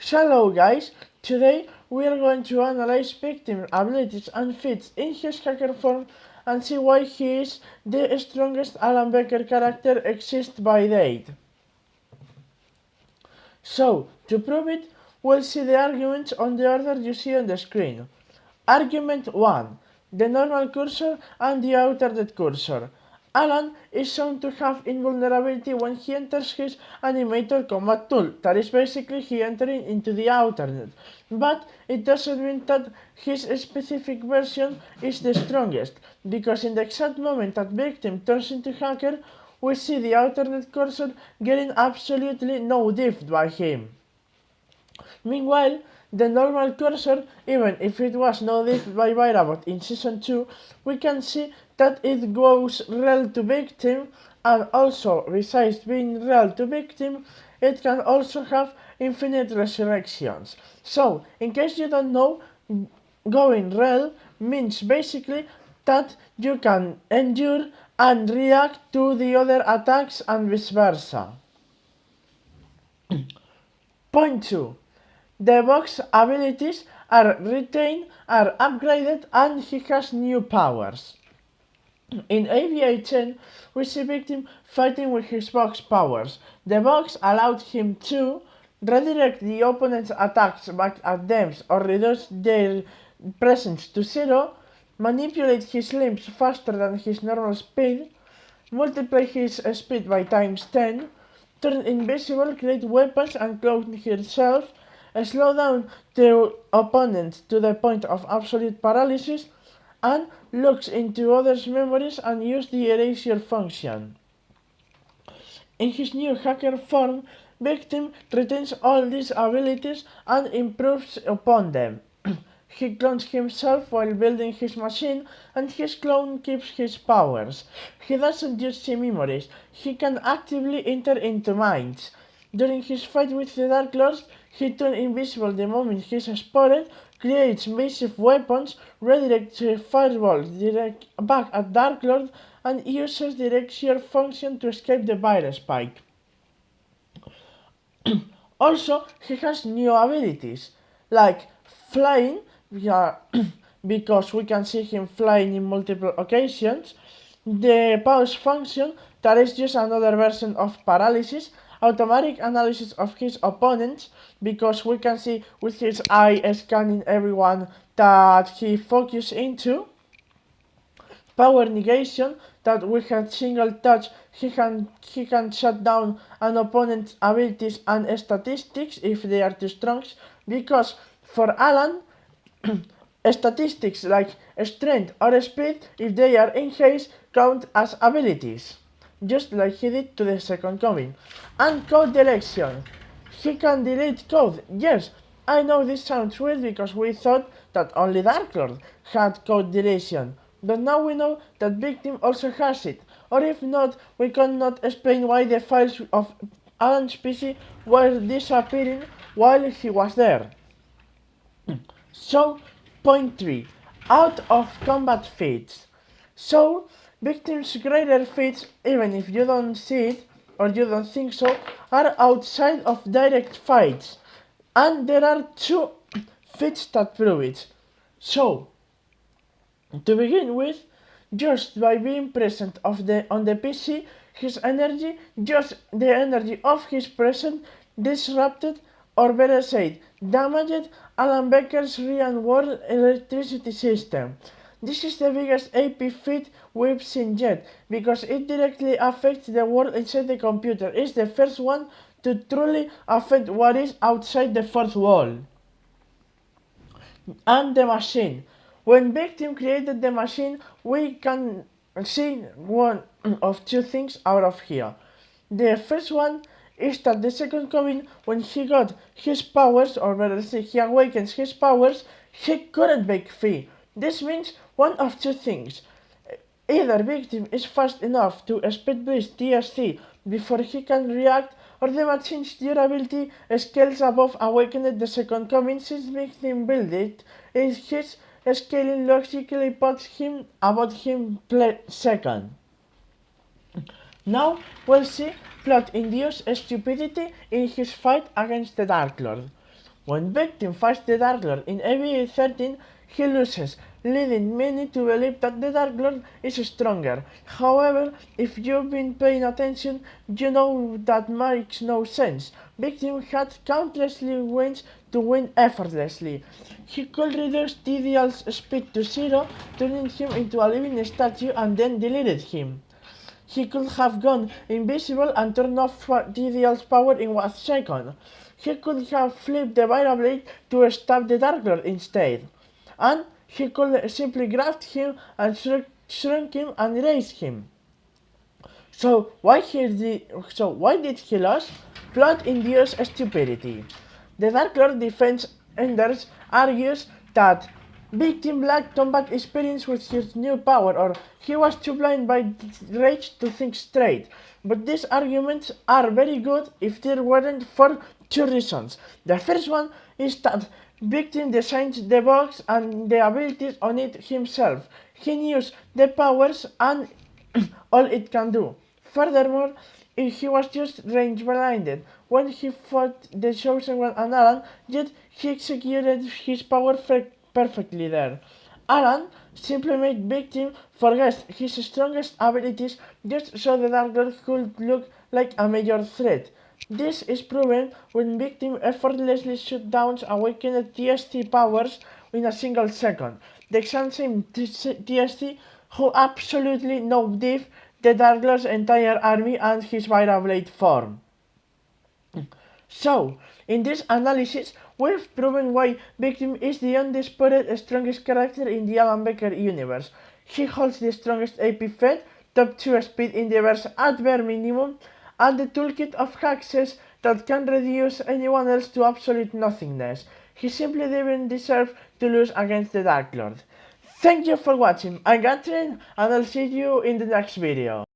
Hello guys, today we are going to analyze victim abilities and feats in his hacker form and see why he is the strongest Alan Becker character exist by date. So, to prove it, we'll see the arguments on the order you see on the screen. Argument 1. The normal cursor and the alternate cursor. Alan is shown to have invulnerability when he enters his animator combat tool, that is basically he entering into the alternate, but it doesn't mean that his specific version is the strongest, because in the exact moment that victim turns into hacker, we see the alternate cursor getting absolutely no diff by him. Meanwhile, the normal cursor, even if it was no diff by Virabot in Season 2, we can see that it goes rel to victim, and also, besides being rel to victim, it can also have infinite resurrections. So, in case you don't know, going rel means basically that you can endure and react to the other attacks and vice versa. Point 2. The box abilities are retained, are upgraded, and he has new powers. In AVA 10, we see victim fighting with his box powers. The box allowed him to redirect the opponent's attacks back at them or reduce their presence to 0, manipulate his limbs faster than his normal speed, multiply his speed by times 10, turn invisible, create weapons and clone himself, slow down the opponent to the point of absolute paralysis, and looks into others' memories and uses the erasure function. In his new hacker form, victim retains all these abilities and improves upon them. He clones himself while building his machine, and his clone keeps his powers. He doesn't use memories, he can actively enter into minds. During his fight with the Dark Lords, he turns invisible the moment he is spotted, creates massive weapons, redirects fireballs back at Dark Lord, and uses the erasure function to escape the virus spike. Also, he has new abilities, like flying, because we can see him flying in multiple occasions, the pause function, that is just another version of paralysis, automatic analysis of his opponents, because we can see with his eye scanning everyone that he focuses into, power negation, that with a single touch he can shut down an opponent's abilities and statistics if they are too strong, because for Alan, statistics like strength or speed, if they are in haste, count as abilities, just like he did to the Second Coming. And code deletion. He can delete code. Yes, I know this sounds weird because we thought that only Dark Lord had code deletion, but now we know that victim also has it. Or if not, we cannot explain why the files of Alan's PC were disappearing while he was there. So, point 3. Out of combat feats. So, victims' greater feats, even if you don't see it, or you don't think so, are outside of direct fights. And there are 2 feats that prove it. So, to begin with, just by being present on the PC, his energy, just the energy of his presence, disrupted, or better said, damaged Alan Becker's real world electricity system. This is the biggest AP feat we've seen yet, because it directly affects the world inside the computer. It's the first one to truly affect what is outside the fourth wall. And the machine. When victim created the machine, we can see one of 2 things out of here. The first one is that the Second Coming, when he got his powers, or better say, he awakens his powers, he couldn't break free. This means one of 2 things. Either victim is fast enough to speed boost TSC before he can react, or the machine's durability scales above awakened the Second Coming, since victim build it, his scaling logically puts him about him second. Now we'll see plot-induced stupidity in his fight against the Dark Lord. When Victim fights the Dark Lord in EVA 13, he loses, leading many to believe that the Dark Lord is stronger. However, if you've been paying attention, you know that makes no sense. Victim had countless wins to win effortlessly. He could reduce Didial's speed to 0, turning him into a living statue, and then deleted him. He could have gone invisible and turned off Didial's power in 1 second. He could have flipped the Vira Blade to stab the Dark Lord instead. And he could simply grab him and shrunk him and raise him. So why did he lose? Plot-induced stupidity. The Dark Lord Defense Enders argues that Victim lacked combat experience with his new power, or he was too blind by rage to think straight. But these arguments are very good if they weren't for two reasons. The first one is that Victim designed the box and the abilities on it himself. He knows the powers and all it can do. Furthermore, he was just range blinded when he fought the Chosen One and Alan, yet he executed his power perfectly there. Alan simply made Victim forget his strongest abilities just so the Dark Lord could look like a major threat. This is proven when Victim effortlessly shut down awakened TST powers in a single second. The exact same TST who absolutely no-diff the Dark Lord's entire army and his Vira Blade form. So, in this analysis, we've proven why Victim is the undisputed strongest character in the Alan Becker universe. He holds the strongest AP Fed, top 2 speed in the verse at bare minimum, and the toolkit of hexes that can reduce anyone else to absolute nothingness. He simply didn't deserve to lose against the Dark Lord. Thank you for watching, I'm Catherine, and I'll see you in the next video.